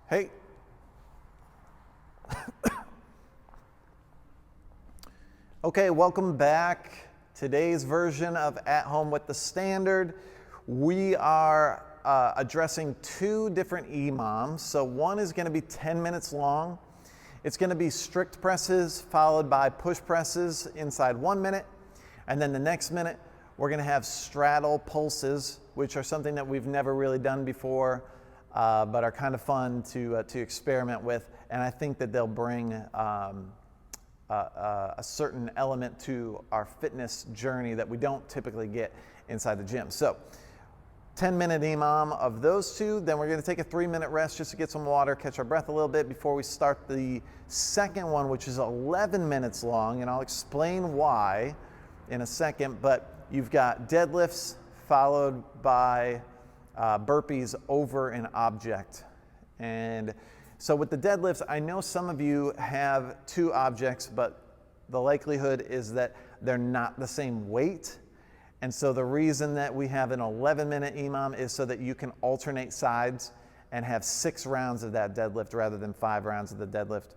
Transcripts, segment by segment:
Hey. Okay, welcome back. Today's version of At Home with the Standard. We are addressing two different EMOMs. So one is going to be 10 minutes long. It's going to be strict presses followed by push presses inside 1 minute. And then the next minute, we're going to have straddle pulses, which are something that we've never really done before, but are kind of fun to experiment with. And I think that they'll bring a certain element to our fitness journey that we don't typically get inside the gym. So 10-minute EMOM of those two, then we're going to take a 3-minute rest just to get some water, catch our breath a little bit before we start the second one, which is 11 minutes long, and I'll explain why in a second. But you've got deadlifts followed by burpees over an object. And so with the deadlifts, I know some of you have two objects, but the likelihood is that they're not the same weight. And so the reason that we have an 11-minute EMOM is so that you can alternate sides and have 6 rounds of that deadlift rather than 5 rounds of the deadlift,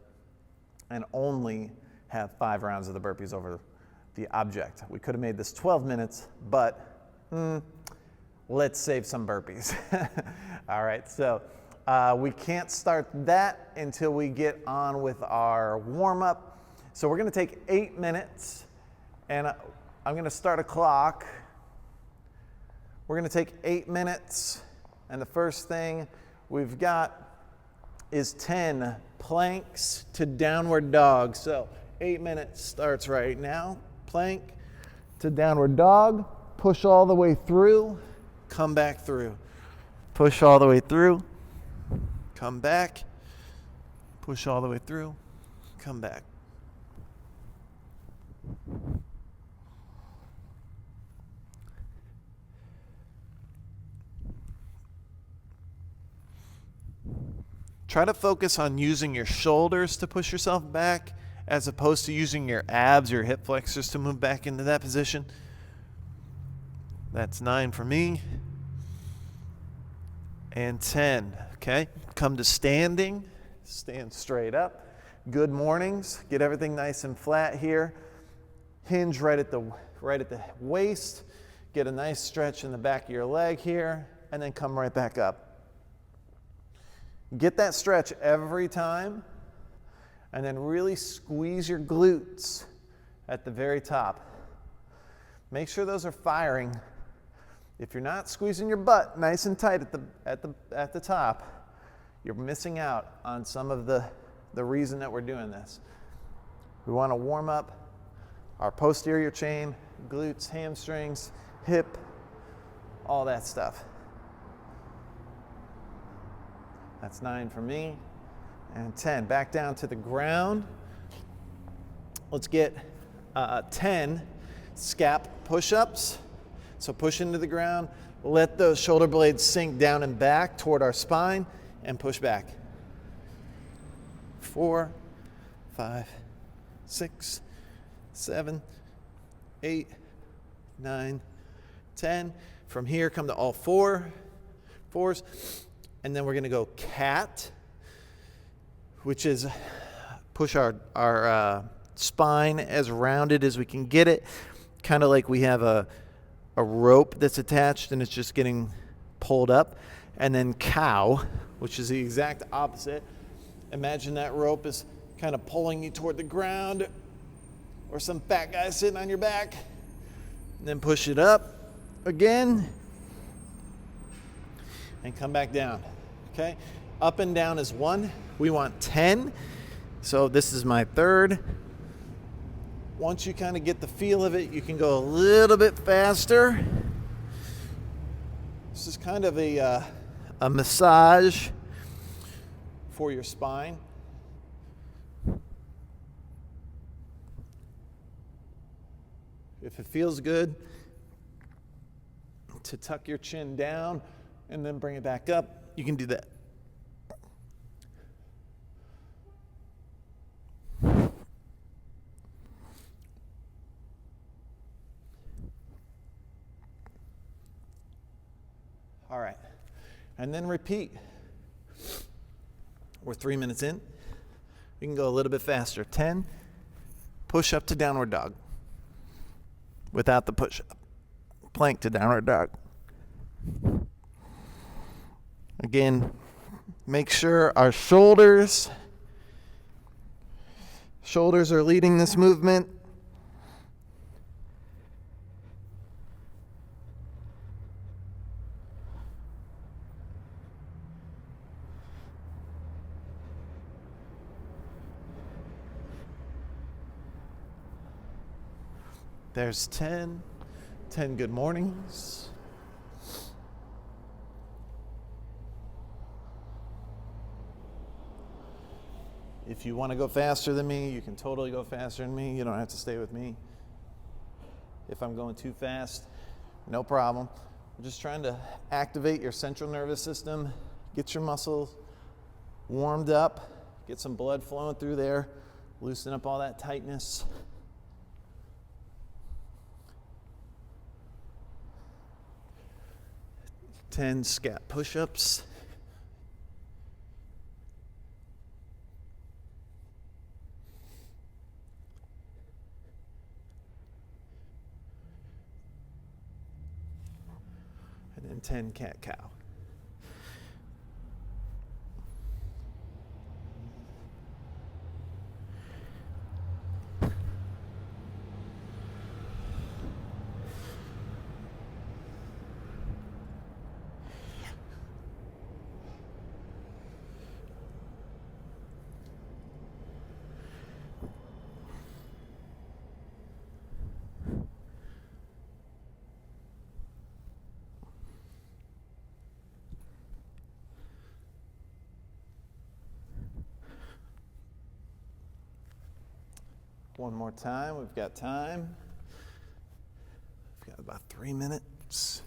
and only have 5 rounds of the burpees over the object. We could have made this 12 minutes, but let's save some burpees. All right, so we can't start that until we get on with our warm-up. So we're going to take 8 minutes, and I'm going to start a clock. We're going to take 8 minutes, and the first thing we've got is 10 planks to downward dog. So 8 minutes starts right now. Plank to downward dog. Push all the way through. Come back through. Push all the way through. Come back. Push all the way through. Come back. Try to focus on using your shoulders to push yourself back as opposed to using your abs, your hip flexors to move back into that position. That's 9 for me. And 10, okay? Come to standing, stand straight up. Good mornings, get everything nice and flat here. Hinge right at the waist. Get a nice stretch in the back of your leg here, and then come right back up. Get that stretch every time, and then really squeeze your glutes at the very top. Make sure those are firing. If you're not squeezing your butt nice and tight at the top, you're missing out on some of the reason that we're doing this. We want to warm up our posterior chain, glutes, hamstrings, hip, all that stuff. That's 9 for me. And 10. Back down to the ground. Let's get 10 Scap push-ups. So push into the ground. Let those shoulder blades sink down and back toward our spine and push back. 4, 5, 6, 7, 8, 9, 10. From here, come to all fours. And then we're going to go cat, which is push our spine as rounded as we can get it, kind of like we have a rope that's attached and it's just getting pulled up. And then cow, which is the exact opposite. Imagine that rope is kind of pulling you toward the ground, or some fat guy sitting on your back. And then push it up again and come back down. Okay? Up and down is 1. We want 10. So this is my third. Once you kind of get the feel of it, you can go a little bit faster. This is kind of a massage for your spine. If it feels good to tuck your chin down and then bring it back up, you can do that. All right, and then repeat. We're 3 minutes in. We can go a little bit faster. 10, push up to downward dog without the push up. Plank to downward dog. Again, make sure our shoulders are leading this movement. There's 10 good mornings. If you want to go faster than me, you can totally go faster than me. You don't have to stay with me. If I'm going too fast, no problem. I'm just trying to activate your central nervous system, get your muscles warmed up, get some blood flowing through there, loosen up all that tightness. 10 Scap push-ups. And then 10 cat-cow. One more time, we've got time. We've got about 3 minutes.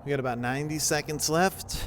We got about 90 seconds left.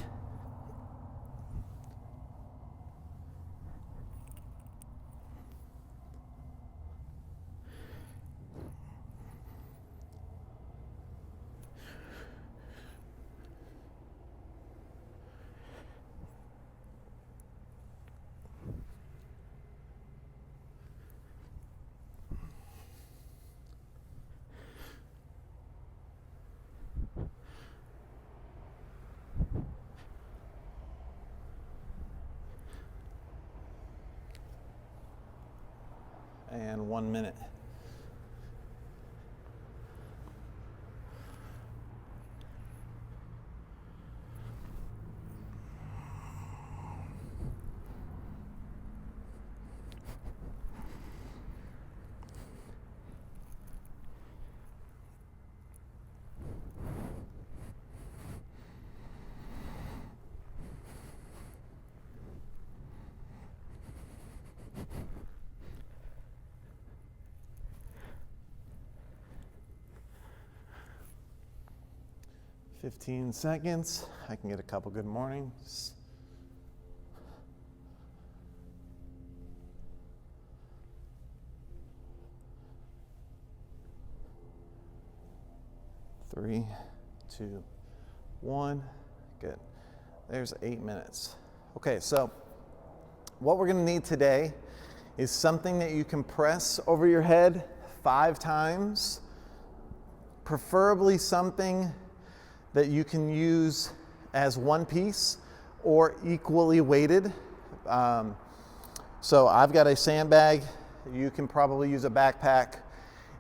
And 1 minute. Fifteen seconds. I can get a couple good mornings. Three, 2, 1. Good. There's 8 minutes. Okay, so what we're going to need today is something that you can press over your head 5 times, preferably something that you can use as one piece or equally weighted. So I've got a sandbag. You can probably use a backpack.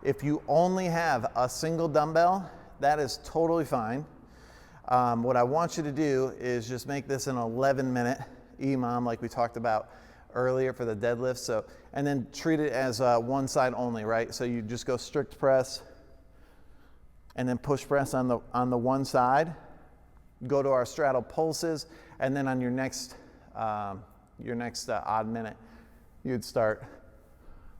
If you only have a single dumbbell, that is totally fine. What I want you to do is just make this an 11-minute EMOM like we talked about earlier for the deadlift. So, and then treat it as one side only, right? So you just go strict press and then push press on the one side. Go to our straddle pulses, and then on your next odd minute, you'd start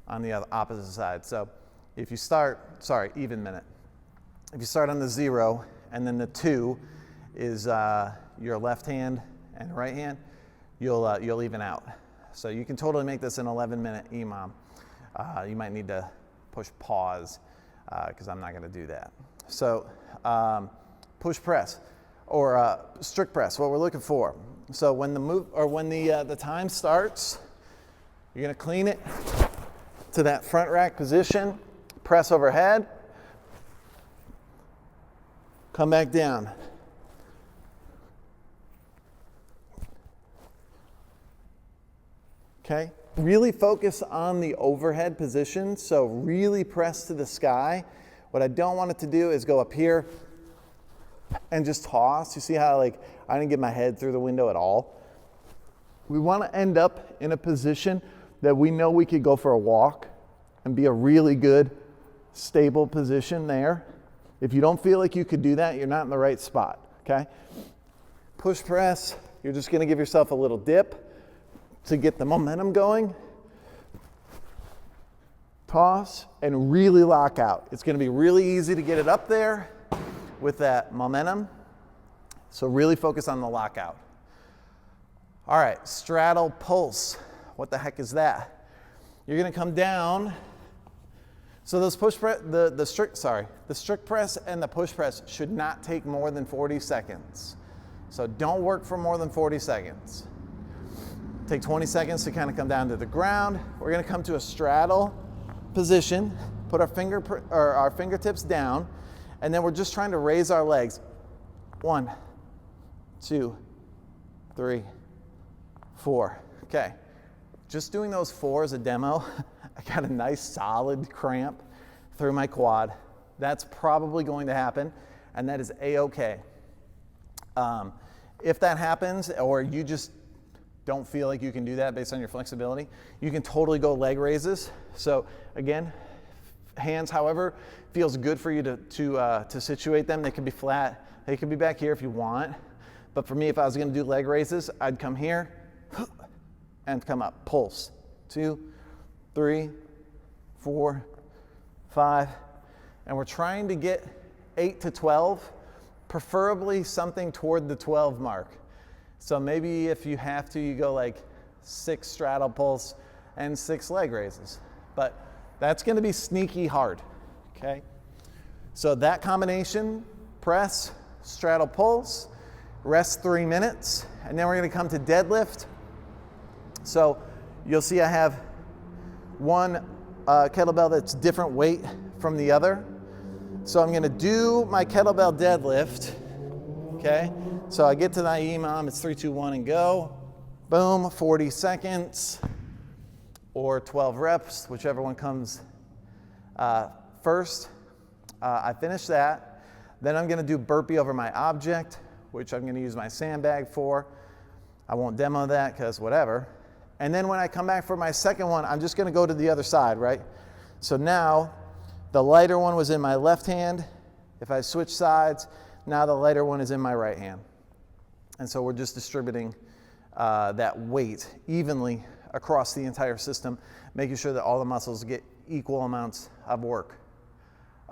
on the opposite side. So if you start, even minute. If you start on the 0 and then the 2 is your left hand and right hand, you'll even out. So you can totally make this an 11-minute EMOM. You might need to push pause because I'm not going to do that. So push press or strict press, what we're looking for. So when the time starts, you're going to clean it to that front rack position, press overhead, come back down. Okay, really focus on the overhead position, so really press to the sky. What I don't want it to do is go up here and just toss. You see how I didn't get my head through the window at all? We want to end up in a position that we know we could go for a walk and be a really good, stable position there. If you don't feel like you could do that, you're not in the right spot, okay? Push press, you're just gonna give yourself a little dip to get the momentum going. Toss and really lock out. It's gonna be really easy to get it up there with that momentum. So really focus on the lockout. All right, straddle pulse. What the heck is that? You're gonna come down. So those the strict press and the push press should not take more than 40 seconds. So don't work for more than 40 seconds. Take 20 seconds to kind of come down to the ground. We're gonna come to a straddle position, put our fingertips down, and then we're just trying to raise our legs. 1, 2, 3, 4. Okay, just doing those 4 as a demo, I got a nice solid cramp through my quad. That's probably going to happen, and that is a-okay. If that happens, or you just don't feel like you can do that based on your flexibility, you can totally go leg raises. So again, hands, however, feels good for you to situate them. They can be flat, they can be back here if you want. But for me, if I was gonna do leg raises, I'd come here and come up, pulse. 2, 3, 4, 5, and we're trying to get 8 to 12, preferably something toward the 12 mark. So maybe if you have to, you go like 6 straddle pulse and 6 leg raises. But that's gonna be sneaky hard, okay? So that combination, press, straddle pulse, rest 3 minutes, and then we're gonna come to deadlift. So you'll see I have one kettlebell that's different weight from the other. So I'm gonna do my kettlebell deadlift, okay? So I get to that EMOM, it's 3, 2, 1 and go. Boom, 40 seconds or 12 reps, whichever one comes first. I finish that. Then I'm gonna do burpee over my object, which I'm gonna use my sandbag for. I won't demo that because whatever. And then when I come back for my second one, I'm just gonna go to the other side, right? So now the lighter one was in my left hand. If I switch sides, now the lighter one is in my right hand. And so we're just distributing that weight evenly across the entire system, making sure that all the muscles get equal amounts of work.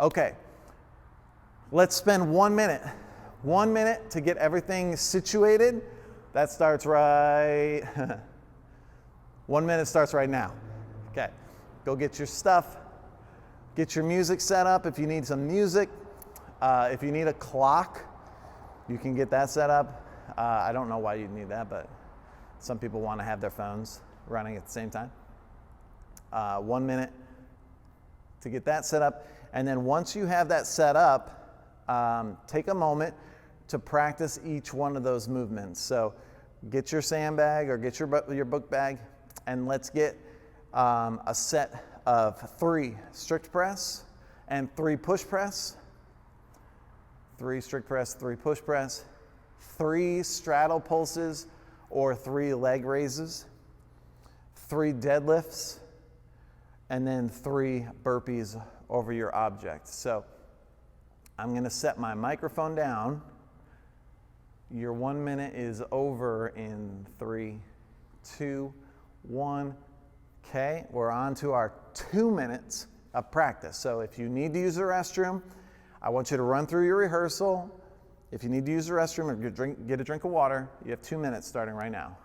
Okay, let's spend 1 minute. 1 minute to get everything situated. That starts right, 1 minute starts right now. Okay, go get your stuff. Get your music set up if you need some music. If you need a clock, you can get that set up. I don't know why you'd need that, but some people want to have their phones running at the same time. 1 minute to get that set up. And then once you have that set up, take a moment to practice each one of those movements. So get your sandbag or get your book bag, and let's get a set of 3 strict press and 3 push press. 3 strict press, 3 push press, 3 straddle pulses or 3 leg raises, 3 deadlifts, and then 3 burpees over your object. So I'm going to set my microphone down. Your 1 minute is over in 3, 2, 1. Okay, we're on to our 2 minutes of practice. So if you need to use the restroom, I want you to run through your rehearsal. If you need to use the restroom or get a drink of water, you have 2 minutes starting right now.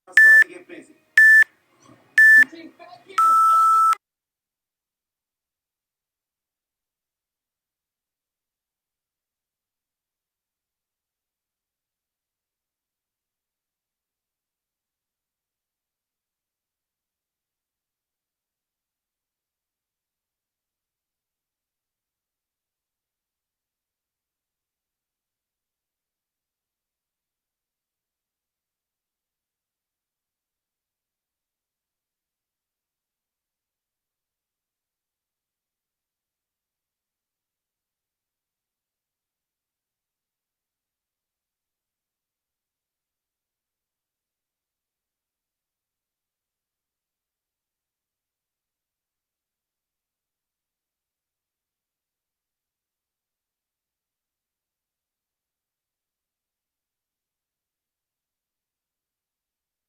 I'm starting to get busy. I'm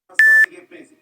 starting to get busy.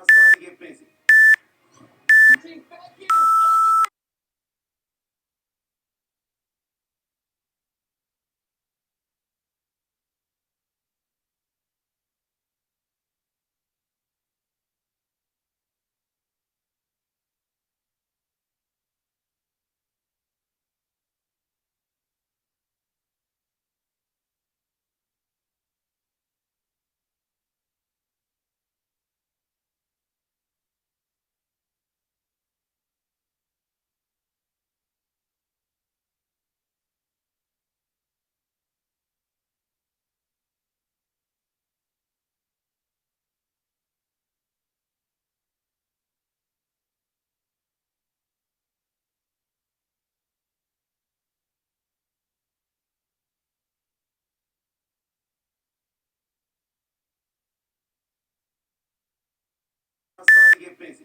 I'm starting to get busy. to get busy.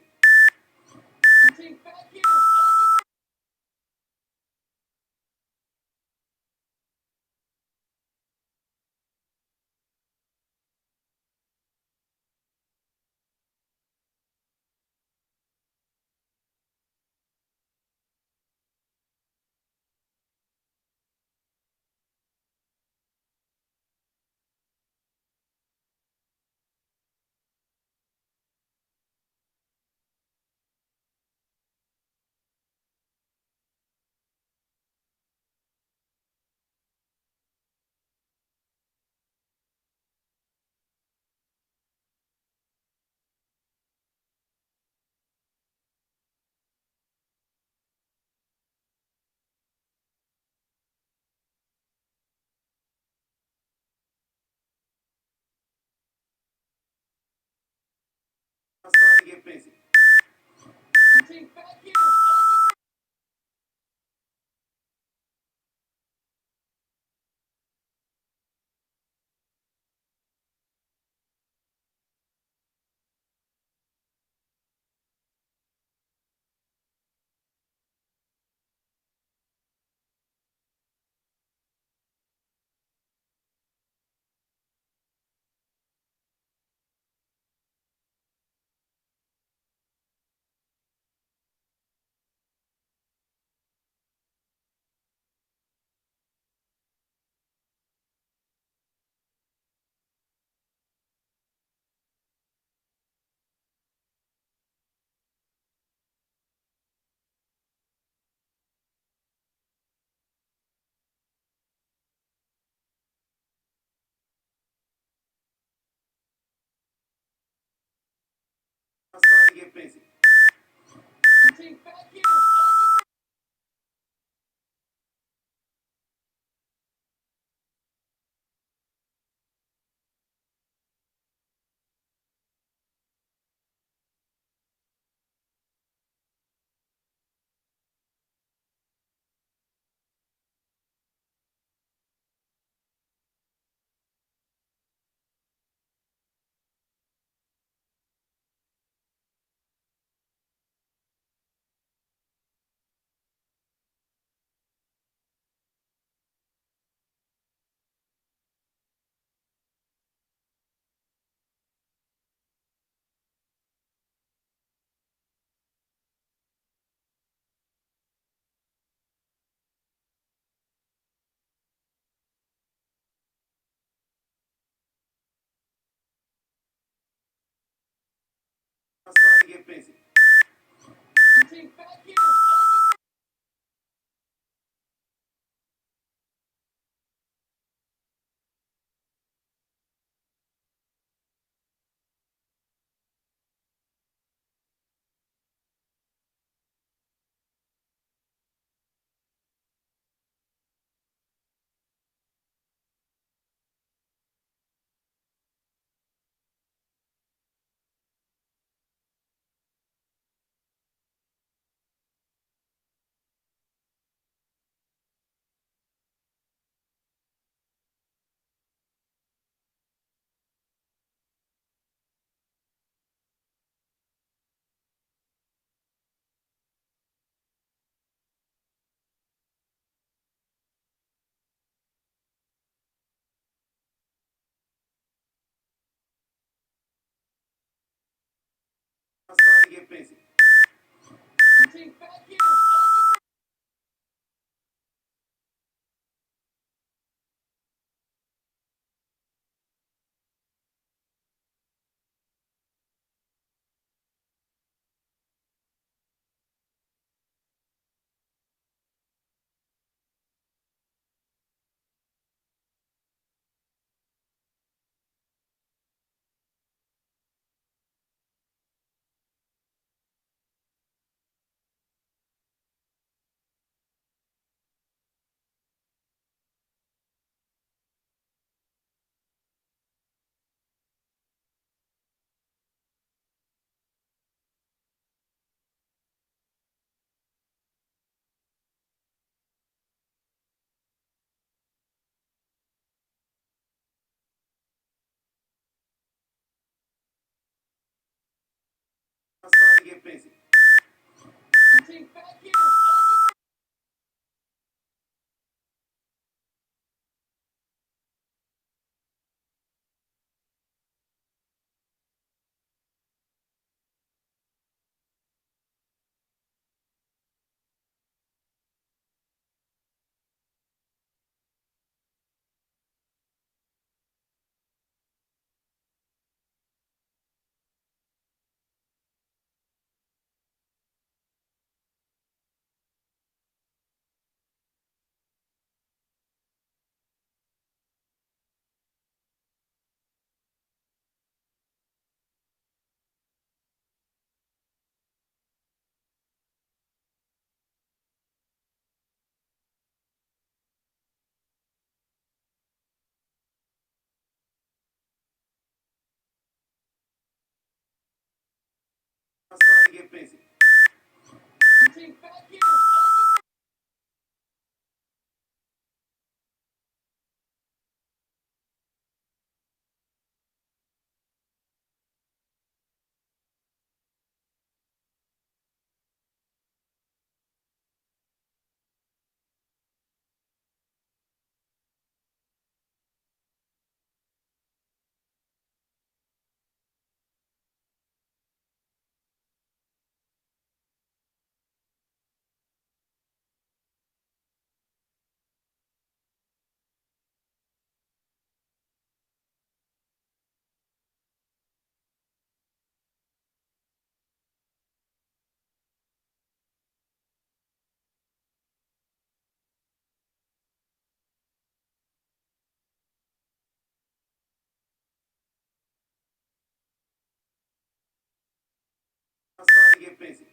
It's time to get busy. It's time to get busy. It's time to get busy. It's time to get busy. to get busy. It's time to get busy.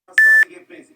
It's time to get busy.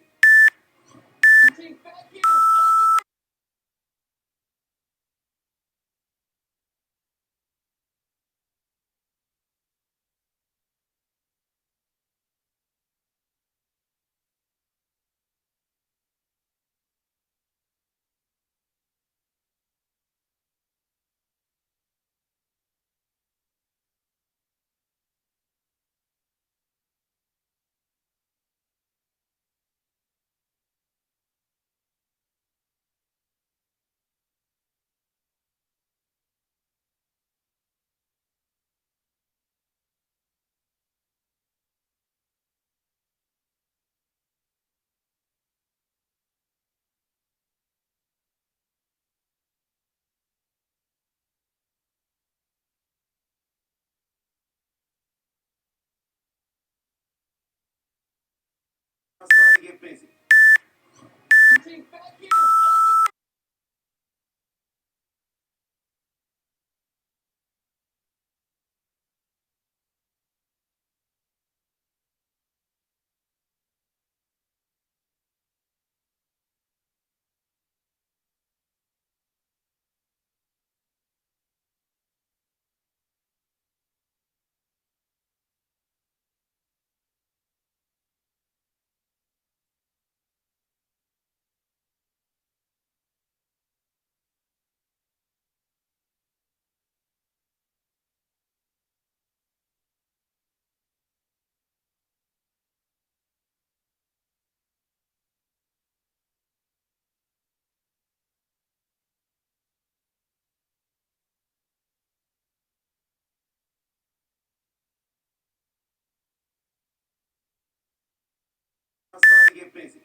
get busy.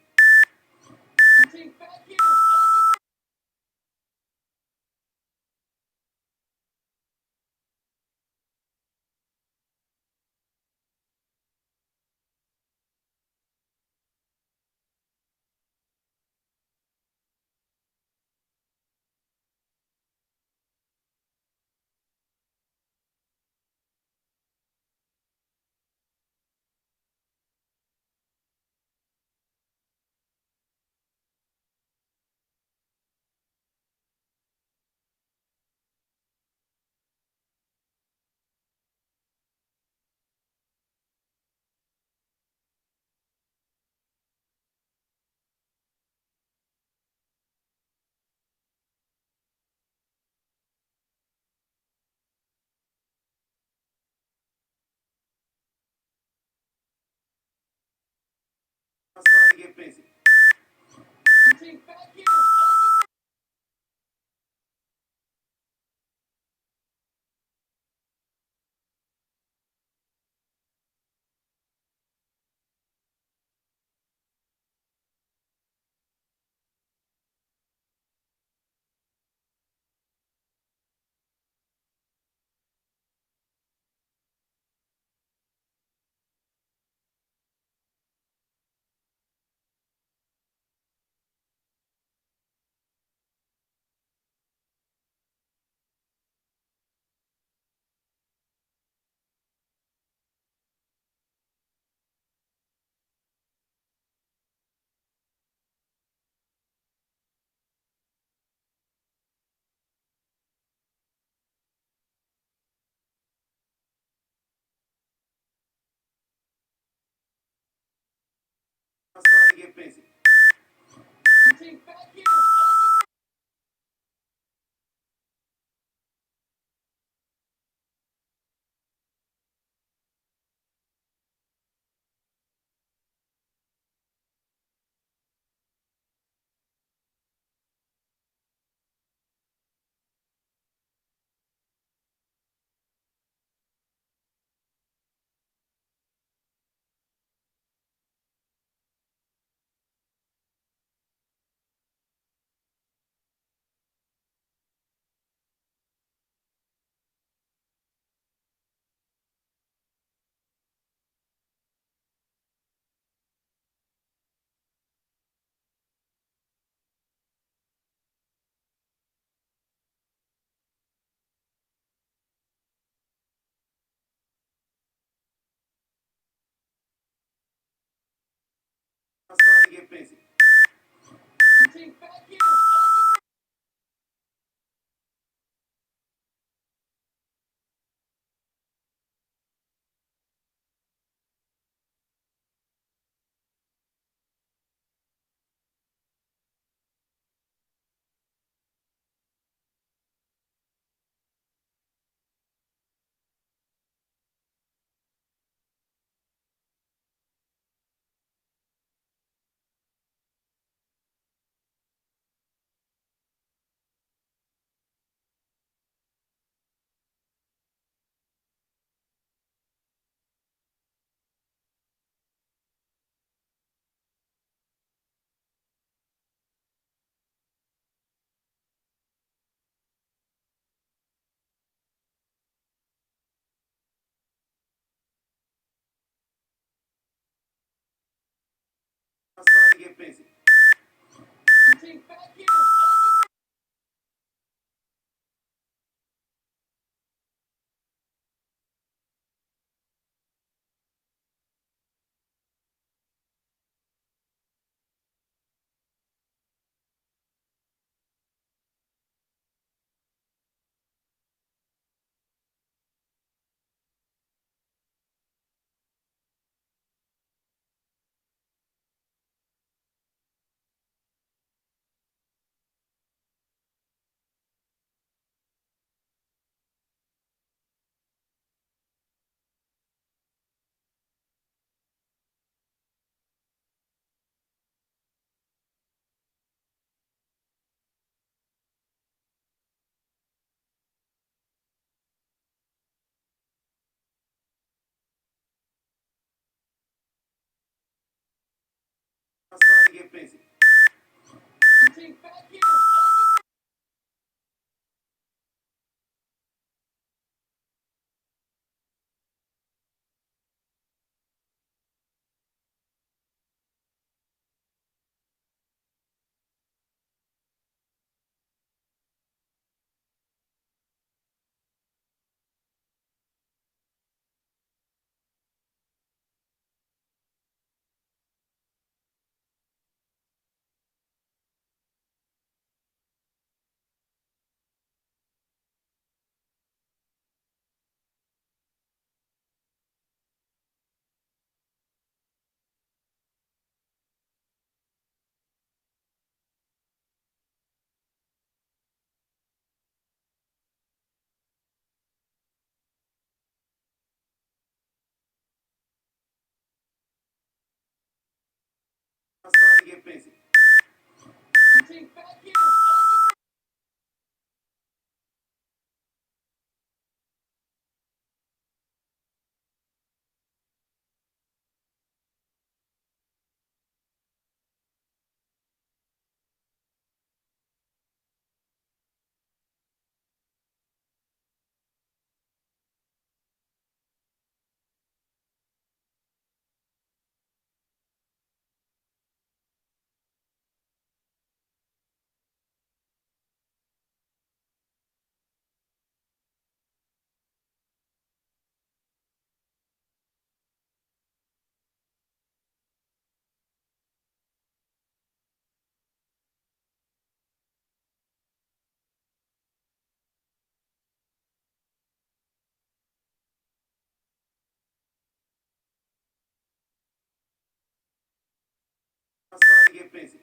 to get busy.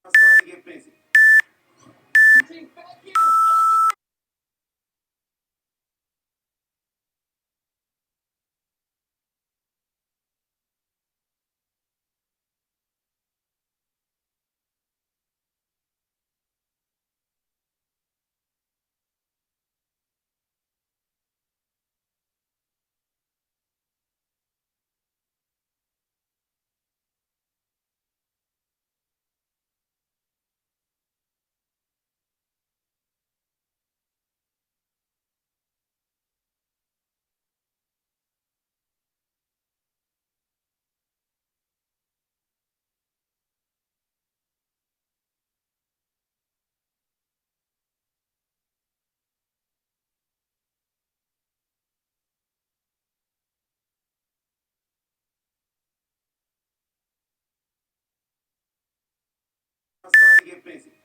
I'm starting to get busy. I'm starting to get busy.